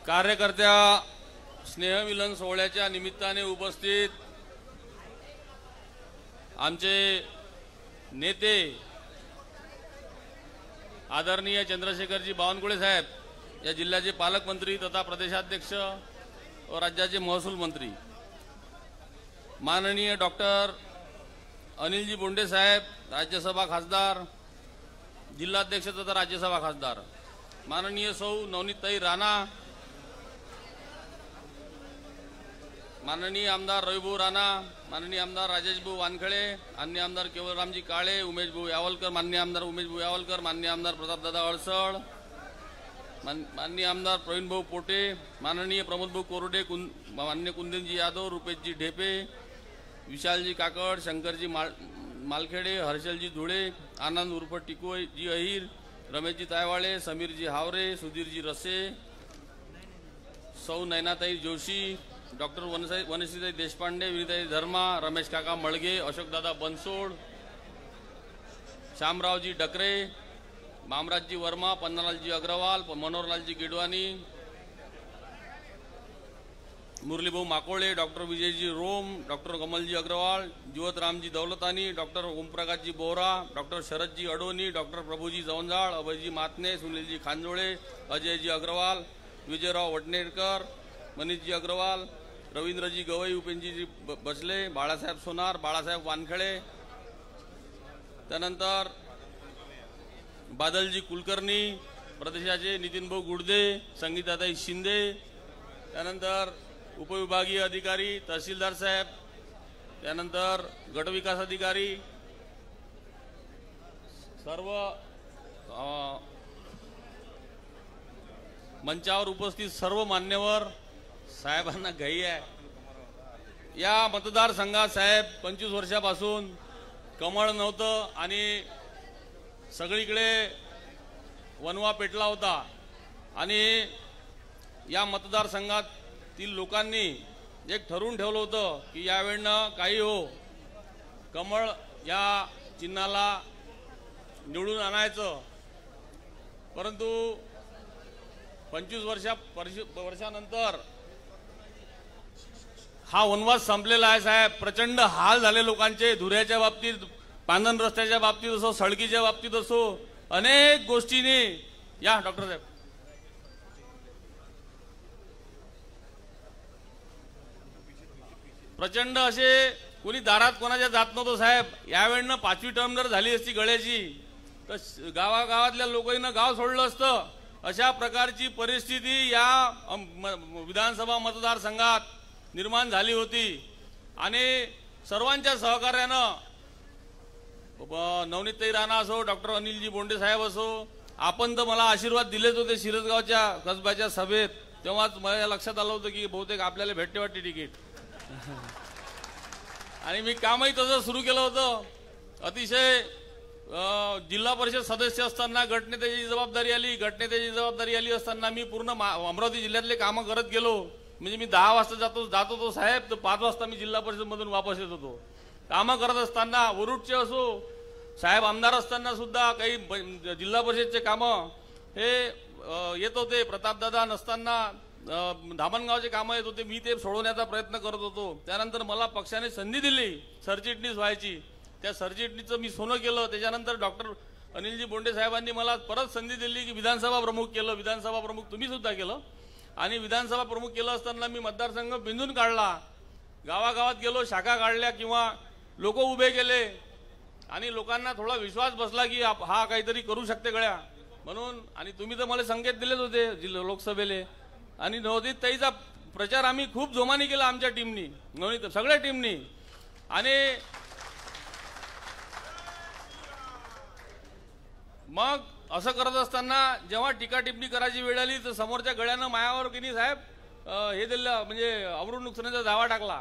कार्यकर्त्या स्नेहमिलन सोहळ्याच्या निमित्ताने उपस्थित आमचे नेते आदरणीय चंद्रशेखरजी बावनकुळे साहेब, या जिल्ह्याचे पालकमंत्री तथा प्रदेशाध्यक्ष व राज्याचे महसूल मंत्री, माननीय डॉक्टर अनिलजी बोंडे साहेब, राज्यसभा खासदार, जिल्हाध्यक्ष तथा राज्यसभा खासदार, माननीय सौ नवनीतताई राणा, माननीय आमदार रविभाऊ राणा, माननीय आमदार राजेशभाऊ वानखळे, माननीय आमदार केवलरामजी काळे, उमेशभाऊ यावलकर, माननीय आमदार उमेशभाऊ यावलकर, माननीय आमदार प्रतापदादा अडसळ, माननीय आमदार प्रवीणभाऊ पोटे, माननीय प्रमोदभाऊ कोरडे, माननीय कुंदनजी यादव, रुपेशजी ढेपे, विशालजी काकड, शंकरजी मालखेडे, हर्षलजी धुळे, आनंद उर्फ टिकोजी अहिर, रमेशजी तायवाळे, समीरजी हावरे, सुधीरजी रसे, सौ नैनाताई जोशी, डॉक्टर वनश्रीताई देशपांडे, विनीताई धर्मा, रमेश काका Malge, Ashokdada Bansod, Shyamraoji Dakre, Mamrajji Verma, Pannalalji Agrawal, Manoharlalji Gidwani, Muralibhau Makole, doctor Vijayji Rom, doctor Kamalji Agrawal, Jivatramji Daulatani, doctor Omprakashji Bora, doctor Sharadji Adoni, doctor Prabhuji Jawanjal, Abhayji Matne, Sunilji Khanjole, Ajayji Agrawal, Vijayrao Wadnerkar, Manishji Agrawal, Ravindraji Gawai, Upendraji Basle, Balasaheb सोनार, बाळासाहेब वानखळे, त्यानंतर बादलजी कुलकर्णी, प्रदेशाचे नितीनभाऊ गुडदे, संगीताताई शिंदे, त्यानंतर उपविभागीय अधिकारी तहसीलदार साहेब, त्यानंतर गटविकास अधिकारी, सर्व मंचावर उपस्थित सर्व मान्यवर साहेबांना घाई आहे। या मतदारसंघात साहेब 25 वर्षापासून कमळ नव्हतं आणि सगळीकडे वनवा पेटला होता आणि या मतदारसंघातील लोकांनी एक ठरवून ठेवलं होतं की यावेळेनं काही हो, कमळ या चिन्हाला निवडून आणायचं। परंतु 25 वर्षानंतर हा वनवास संपलेला आहे साहेब। प्रचंड हाल झाले लोकांचे, धुऱ्याच्या बाबतीत, पांधन रस्त्याच्या बाबतीत असो, सडकीच्या बाबतीत असो, अनेक गोष्टींनी या डॉक्टर साहेब प्रचंड असे कोणी दारात कोणाच्या जात नव्हतं साहेब। यावेळेनं 5वी टर्म जर झाली असती गळ्याची तर गावागावातल्या लोकांना गाव सोडलं असतं। अशा प्रकारची परिस्थिती या विधानसभा मतदारसंघात निर्माण झाली होती आणि सर्वांच्या सहकार्यानं नवनीतताई राणा असो, डॉक्टर अनिलजी बोंडे साहेब असो, आपण तर मला आशीर्वाद दिलेच होते शिरसगावच्या कसब्याच्या सभेत। तेव्हाच मला लक्षात आलं होतं की बहुतेक आपल्याला भेटते वाटते तिकीट आणि मी कामही तसं सुरू केलं होतं। अतिशय जिल्हा परिषद सदस्य असताना गटनेत्याची जबाबदारी आली, गटनेत्याची जबाबदारी आली असताना मी पूर्ण अमरावती जिल्ह्यातले कामं करत गेलो। म्हणजे मी 10 वाजता जात होतो साहेब, तर 5 वाजता मी जिल्हा परिषद मधून वापस येत होतो। कामं करत असताना वरुडचे असो, साहेब आमदार असताना सुद्धा काही जिल्हा परिषदचे कामं हे येत होते। प्रतापदादा नसताना धामणगावचे कामं येत होते, मी ते सोडवण्याचा प्रयत्न करत होतो। त्यानंतर मला पक्षाने संधी दिली सरचिटणीस व्हायची, त्या सरचिटणीचं मी सोनं केलं। त्याच्यानंतर डॉक्टर अनिलजी बोंडे साहेबांनी मला परत संधी दिली की विधानसभा प्रमुख केलं। विधानसभा प्रमुख तुम्ही सुद्धा केलं आणि विधानसभा प्रमुख केलं असताना मी मतदारसंघ बिंदून काढला, गावागावात गेलो, शाखा काढल्या किंवा लोक उभे केले आणि लोकांना थोडा विश्वास बसला की हा काहीतरी करू शकते गळ्या म्हणून। आणि तुम्ही तर मला संकेत दिलेच होते लोकसभेले आणि नवनीतताईचा प्रचार आम्ही खूप जोमाने केला आमच्या टीमनी, सगळ्या टीमनी। आणि मग असं करत असताना जेव्हा टीका टिप्पणी करायची वेळ आली तर समोरच्या गळ्यानं मायावर की नाही साहेब हे दिलं, म्हणजे अवरून नुकसानीचा दावा टाकला।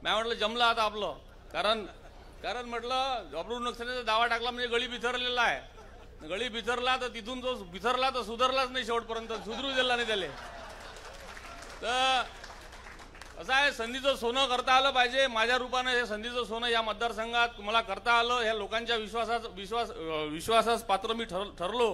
मी म्हटलं जमलं आता आपलं, कारण म्हटलं अवरून नुकसानीचा दावा टाकला म्हणजे गळी बिथरलेला आहे। गळी बिथरला तर तिथून जो बिथरला तर सुधारलाच नाही, शेवटपर्यंत सुधरू दिला नाही त्याला। तर असं आहे, संधीचं सोनं करता आलं पाहिजे। माझ्या रूपानं हे संधीचं सोनं या मतदारसंघात मला करता आलं। ह्या लोकांच्या विश्वासास पात्र मी ठरलो।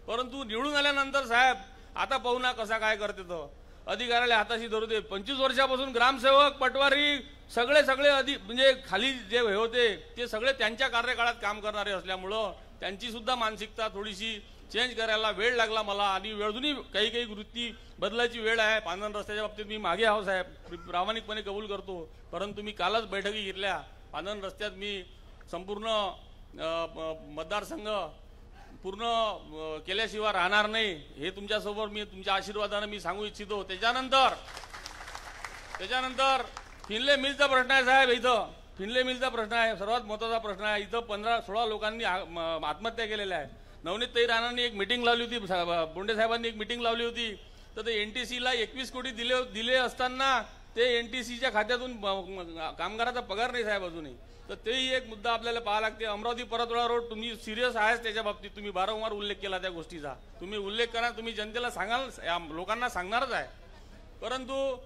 परंतु निवडून आल्यानंतर साहेब आता पाहू ना कसा काय करते तो। अधिकाऱ्याला हाताशी धरू दे. 25 वर्षापासून ग्रामसेवक पटवारी सगळे म्हणजे खाली जे होते ते सगळे त्यांच्या कार्यकाळात काम करणारे असल्यामुळं त्यांची सुद्धा मानसिकता थोडीशी चेंज करायला वेळ लागला मला. आणि अजूनही काही वृत्ती बदलायची वेळ आहे. पांढरण रस्त्याच्या बाबतीत मी मागे आहो साहेब, प्रामाणिकपणे कबूल करतो. परंतु मी कालच बैठकी घेतल्या. पांढरण रस्त्यात मी संपूर्ण मतदारसंघ पूर्ण केल्याशिवाय राहणार नाही हे तुमच्यासोबत मी तुमच्या आशीर्वादाने मी सांगू इच्छितो. त्याच्यानंतर फिनले मिलचा प्रश्न आहे साहेब. इथं फिनले मिलचा प्रश्न आहे, सर्वात महत्त्वाचा प्रश्न आहे. इथं 15-16 लोकांनी आत्महत्या केलेल्या आहे. नवनीत राणांनी एक मिटिंग लावली होती, बोंडे साहेबांनी एक मिटिंग लावली होती. तर ते एनटीसीला 21 कोटी दिले असताना ते एनटीसीच्या खात्यातून कामगाराचा पगार नाही साहेब अजूनही. तर तेही एक मुद्दा आपल्याला पाहावा लागते. अमरावती परतवाडा रोड तुम्ही सिरियस आहेच त्याच्या बाबतीत, तुम्ही वारंवार उल्लेख केला त्या गोष्टीचा. तुम्ही उल्लेख करा, तुम्ही जनतेला सांगाल, लोकांना सांगणारच आहे. परंतु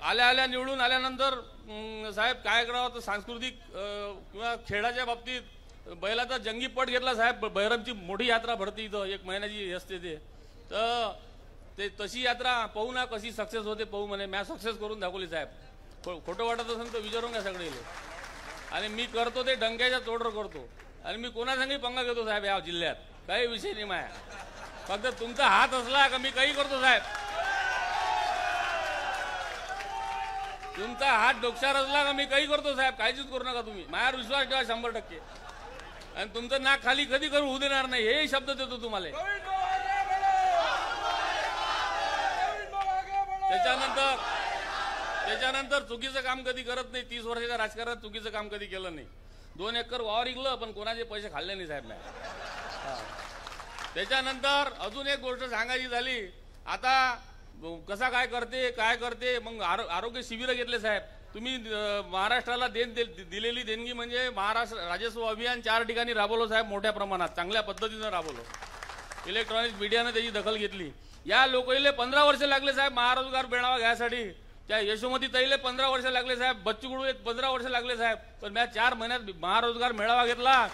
आल्या निवडून आल्यानंतर साहेब काय करावं तर सांस्कृतिक किंवा खेळाच्या बाबतीत बैलाचा जंगी पट घेतला साहेब. बैरमची मोठी यात्रा भरते इथं, 1 महिन्याची असते ते. तर ते तशी यात्रा पाहू ना कशी सक्सेस होते पाहू. म्हणे मॅ सक्सेस करून दाखवली साहेब. खोटं वाटत असेल तर विचारून घ्या सगळे. आणि मी करतो ते डंक्याच्या तोडर करतो. आणि मी कोणासंगी पंगा घेतो साहेब या जिल्ह्यात, काही विषय नाही माया. फक्त तुमचा हात असला का मी काही करतो साहेब. तुमचा हात डोक्यावर असला का मी काही करतो साहेब, काळजीच करू नका तुम्ही. माझ्यावर विश्वास ठेवा 100%. आणि तुमचं नाक खाली कधी करू होऊ देणार नाही हे शब्द देतो तुम्हाला. त्याच्यानंतर चुकीचं काम कधी करत नाही. 30 वर्षाच्या राजकारणात चुकीचं काम कधी केलं नाही. 2 एकर वावर इकलं पण कोणाचे पैसे खाल्ले नाही साहेब. त्याच्यानंतर अजून एक गोष्ट सांगायची झाली. आता कसा काय करते मग आरोग्य शिबिर घेतले साहेब. तुम्ही महाराष्ट्राला दिलेली देणगी म्हणजे महाराष्ट्र राजस्व अभियान 4 ठिकाणी राबवलं साहेब. मोठ्या प्रमाणात चांगल्या पद्धतीनं राबवलं. इलेक्ट्रॉनिक मीडियाने त्याची दखल घेतली. या लोकांना 15 वर्ष लागले साहेब महारोजगार मेळावा घ्यायसाठी. त्या यशोमती ताईले 15 वर्ष लागले साहेब. बच्चू कडू 15 वर्ष लागले साहेब. पण मी 4 महिन्यात महारोजगार मेळावा घेतला.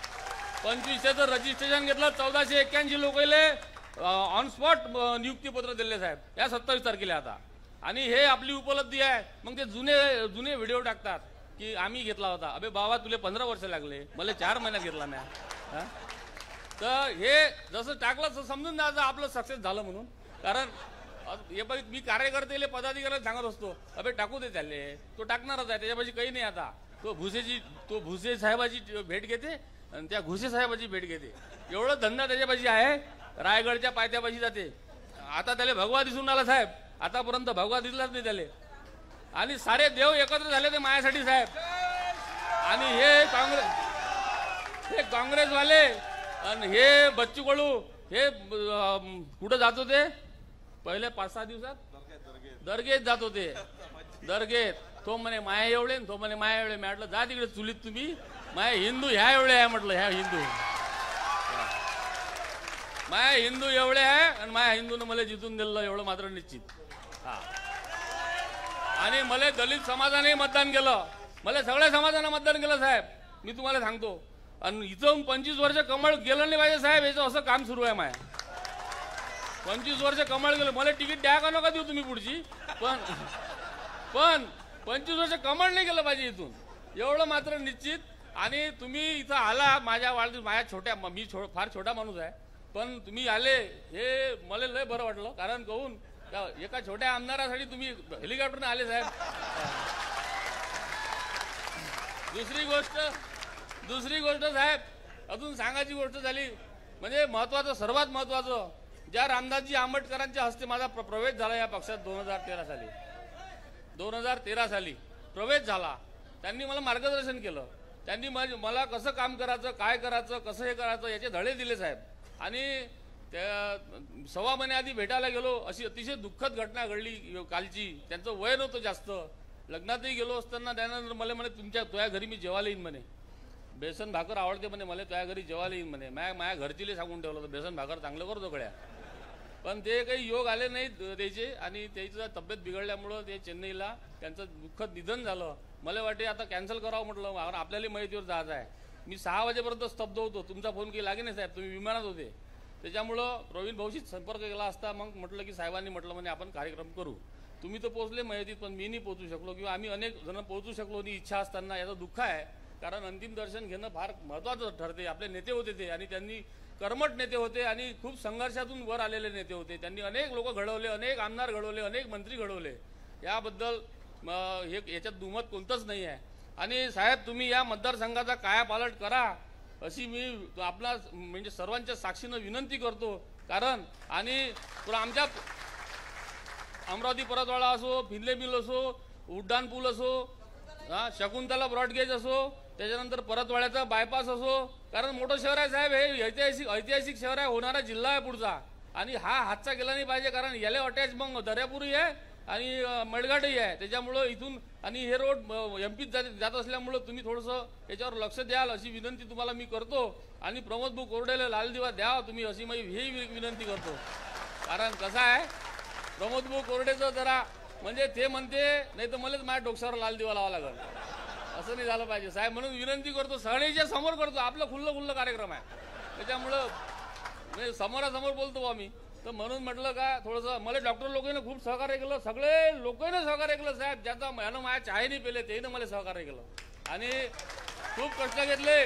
2500चं रजिस्ट्रेशन घेतलं. 1481 लोकांना ऑन स्पॉट नियुक्तीपत्र दिले साहेब या 27 तारखेला आता. आणि हे आपली उपलब्धी आहे. मग ते जुने व्हिडिओ टाकतात की आम्ही घेतला होता. अबे बाबा तुले 15 वर्ष लागले, मला 4 महिन्यात घेतला म्या. तर हे जसं टाकलं तसं समजून जायचं आपलं सक्सेस झालं म्हणून. कारण हे बघ मी कार्यकर्ते पदाधिकाऱ्याला सांगत असतो अबे टाकू दे त्याले, तो टाकणारच आहे, त्याच्यापाशी काही नाही. आता तो भुसे साहेबाची भेट घेते आणि त्या घुसे साहेबाची भेट घेते. एवढं धंदा त्याच्यापाशी आहे. रायगडच्या पायथ्यापाशी जाते. आता त्याला भगवा दिसून आला साहेब. आतापर्यंत भगवा दिसलाच नाही त्याला. आणि सारे देव एकत्र झाले ते मायासाठी साहेब. आणि हे काँग्रेसवाले आणि हे बच्चू कडू हे कुठं जात होते पहिले 5-6 दिवसात दर्गेत जात होते. दर्गेत तो म्हणे माया एवढे, तो म्हणे माया एवढे. म्हटलं जा तिकडे चुलीत तुम्ही, माया हिंदू ह्या एवढे आहे. म्हटलं ह्या हिंदू माया हिंदू एवढे आहे आणि माया हिंदूनं मला जिंकून दिलं एवढं मात्र निश्चित. आणि मला दलित समाजाने मतदान केलं, मला सगळ्या समाजाने मतदान केलं साहेब. मी तुम्हाला सांगतो. आणि इथून 25 वर्ष कमळ गेलं नाही पाहिजे साहेब, याचं असं काम सुरू आहे माया. 25 वर्ष कमळ गेलं. मला तिकीट द्या का नका देऊ तुम्ही पुढची, पण 25 वर्ष कमळ नाही गेलं पाहिजे इथून एवढं मात्र निश्चित. आणि तुम्ही इथं आला माझ्या वाढदिवस, मी फार छोटा माणूस आहे, पण तुम्ही आले हे मला लय बरं वाटलं. कारण कहून एका छोट्या आमदारासाठी तुम्ही हेलिकॉप्टरने आले साहेब. दुसरी गोष्ट साहेब अजून सांगायची गोष्ट झाली म्हणजे महत्वाचं, सर्वात महत्वाचं, ज्या रामदासजी आंबेडकरांच्या हस्ते माझा प्रवेश झाला या पक्षात 2013 साली प्रवेश झाला. त्यांनी मला मार्गदर्शन केलं. त्यांनी मला कसं काम करायचं, काय करायचं, कसं हे करायचं याचे धडे दिले साहेब. आणि त्या 1.25 महिन्याआधी भेटायला गेलो. अशी अतिशय दुःखद घटना घडली कालची. त्यांचं वय नव्हतं जास्त. लग्नातही गेलो असताना त्यानंतर मला म्हणे तुझ्या घरी मी जेवायला येईन म्हणे. बेसन भाकर आवडते म्हणे मला, तुझ्या घरी जेवायला येईन म्हणे. माझ्या घरचीले सांगून ठेवलं होतं बेसन भाकर चांगलं करतो गड्या. पण ते काही योग आले नाहीत त्याचे. आणि त्याची तब्येत बिघडल्यामुळं ते चेन्नईला त्यांचं दुःखद निधन झालं. मला वाटे आता कॅन्सल करावं म्हटलं, आपल्याला माहितीवर जायचं आहे. मी 6 वाजेपर्यंत स्तब्ध होतो. तुमचा फोन काही लागे नाही साहेब, तुम्ही विमानात होते. त्याच्यामुळं प्रवीण भाऊशी संपर्क केला असता मग म्हटलं की साहेबांनी म्हटलं म्हणे आपण कार्यक्रम करू. तुम्ही तर पोहोचले मयतीत, पण मी नाही पोहोचू शकलो किंवा आम्ही अनेक जण पोहोचू शकलो नाही इच्छा असताना. याचं दुःख आहे, कारण अंतिम दर्शन घेणं फार महत्त्वाचं ठरते. आपले नेते होते ते, आणि त्यांनी कर्मठ नेते होते आणि खूप संघर्षातून वर आलेले नेते होते. त्यांनी अनेक लोक घडवले, अनेक आमदार घडवले, अनेक मंत्री घडवले. याबद्दल हे याच्यात दुमत कोणतंच नाही आहे. आणि साहेब, तुम्ही या मतदारसंघाचा कायापालट करा अशी मी आपला म्हणजे सर्वांच्या साक्षीनं विनंती करतो. कारण आणि आमच्या अमरावती परतवाडा असो, भिल्ले मिल असो, उड्डाण पूल असो, शकुंतला ब्रॉडगेज असो, त्याच्यानंतर परतवाड्याचा बायपास असो, कारण मोठं शहर आहे साहेब, हे ऐतिहासिक शहर आहे, होणारा जिल्हा आहे पुढचा. आणि हा हातचा गेला नाही पाहिजे, कारण याले अटॅच मग दर्यापुरी आहे आणि मेळघाटही आहे. त्याच्यामुळं इथून आणि हे रोड एमपीत जात असल्यामुळं तुम्ही थोडंसं याच्यावर लक्ष द्याल अशी विनंती तुम्हाला मी करतो. आणि प्रमोद भाऊ कोरडेला लाल दिवा द्या तुम्ही अशी मी ही विनंती करतो. कारण कसं आहे, प्रमोद भाऊ कोरडेचं जरा म्हणजे ते म्हणते नाही तर मलाच माझ्या डोक्यावर लाल दिवा लावा लागेल, असं नाही झालं पाहिजे साहेब. म्हणून विनंती करतो, सगळ्यांच्या समोर करतो, आपलं खुल्लं कार्यक्रम आहे. त्याच्यामुळं म्हणजे समोरासमोर बोलतो आम्ही. तर म्हणून म्हटलं का थोडंसं मला डॉक्टर लोकांनी खूप सहकार्य केलं, सगळे लोकांनी सहकार्य केलं साहेब. ज्याचा यानं माझ्या चाय नाही पेले तेही मला सहकार्य केलं आणि खूप कष्ट घेतले.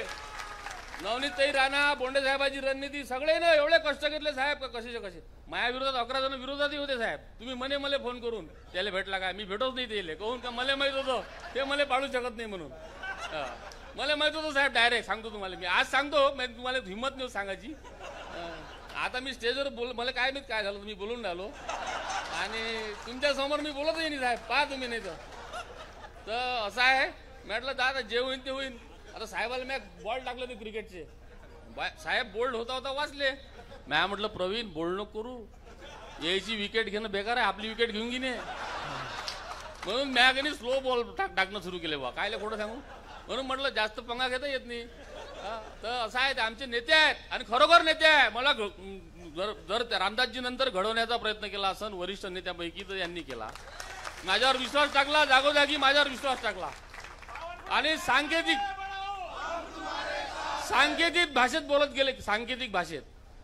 नवनीतताई राणा, बोंडे साहेबाची रणनीती, सगळेनं एवढे कष्ट घेतले साहेब का कसे माझ्या विरोधात 11 जण विरोधातही होते साहेब. तुम्ही मला फोन करून त्याला भेटला काय, मी भेटोच नाही त्याला, कहून का मला माहित होतं ते मला पाडू शकत नाही म्हणून. मला माहित होतं साहेब, डायरेक्ट सांगतो तुम्हाला, मी आज सांगतो, मी तुम्हाला हिंमत नाही सांगायची. आता मी स्टेजवर मला काय माहित काय झालं, मी बोलून राहिलो आणि तुमच्या समोर मी बोलतही नाही साहेब, पहा तुम्ही. नाही तर असं आहे, म्हटलं दादा जे होईन ते होईन. आता साहेबाला मी बॉल टाकले ते क्रिकेटचे, साहेब बोल्ड होता वाचले. मी म्हटलं प्रवीण बोल्ड नको करू, यायची विकेट घेणं बेकार आहे, आपली विकेट घेऊन घेणे. म्हणून मी स्लो बॉल टाकणं सुरू केले बा, कायले खोटं सांगू. म्हणून म्हटलं जास्त पंगा घेता येत नाही. तर असं आहे, ते आमचे नेते आहेत आणि खरोखर नेते आहे. मला जर रामदासजी नंतर घडवण्याचा प्रयत्न केला असन वरिष्ठ नेत्यापैकी तर यांनी केला. माझ्यावर विश्वास टाकला, जागोजागी माझ्यावर विश्वास टाकला आणि सांकेतिक भाषेत बोलत गेले. सांकेतिक भाषेत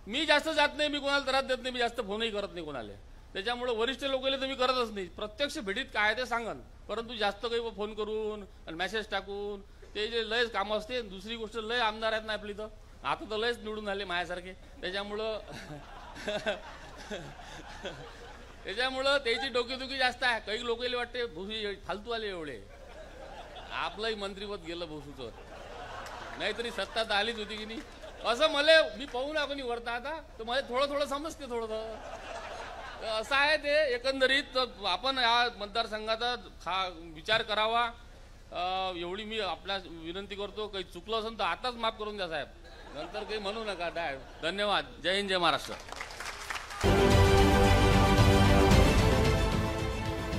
मी जास्त जात नाही, मी कोणाला त्रास देत नाही, मी जास्त फोनही करत नाही कोणाला. त्याच्यामुळे वरिष्ठ लोकांना तुम्ही करतच नाही. प्रत्यक्ष भेटीत काय ते सांगन, परंतु जास्त काही फोन करून आणि मेसेज टाकून ते जे लयच कामं असते. दुसरी गोष्ट, लय आमदार आहेत ना आपली, तर आता तर लयच निवडून आले माझ्यासारखे. त्याच्यामुळं त्याची डोकेदुखी जास्त आहे. काही लोकांना वाटते भोसू फालतू आले एवढे, आपलंही मंत्रीपद गेलं भोसूचं, नाहीतरी सत्ता तर आलीच होती की नाही. असं मी पाहू ना कोणी वरता आता, तर मला थोडं समजते थोडं. असं आहे ते एकंदरीत. आपण या मतदारसंघाचा विचार करावा एवढी मी आपल्या विनंती करतो. काही चुकलं असेल तर आताच माफ करून द्या साहेब, नंतर काही म्हणू नका. धन्यवाद. जय हिंद, जय महाराष्ट्र.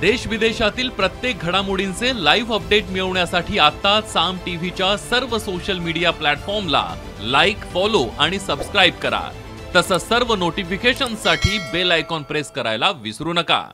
देश विदेशातील प्रत्येक घडामोडींचे लाईव्ह अपडेट मिळवण्यासाठी आता साम टीव्हीच्या सर्व सोशल मीडिया प्लॅटफॉर्मला लाईक, फॉलो आणि सबस्क्राईब करा. तसंच सर्व नोटिफिकेशनसाठी बेल आयकॉन प्रेस करायला विसरू नका.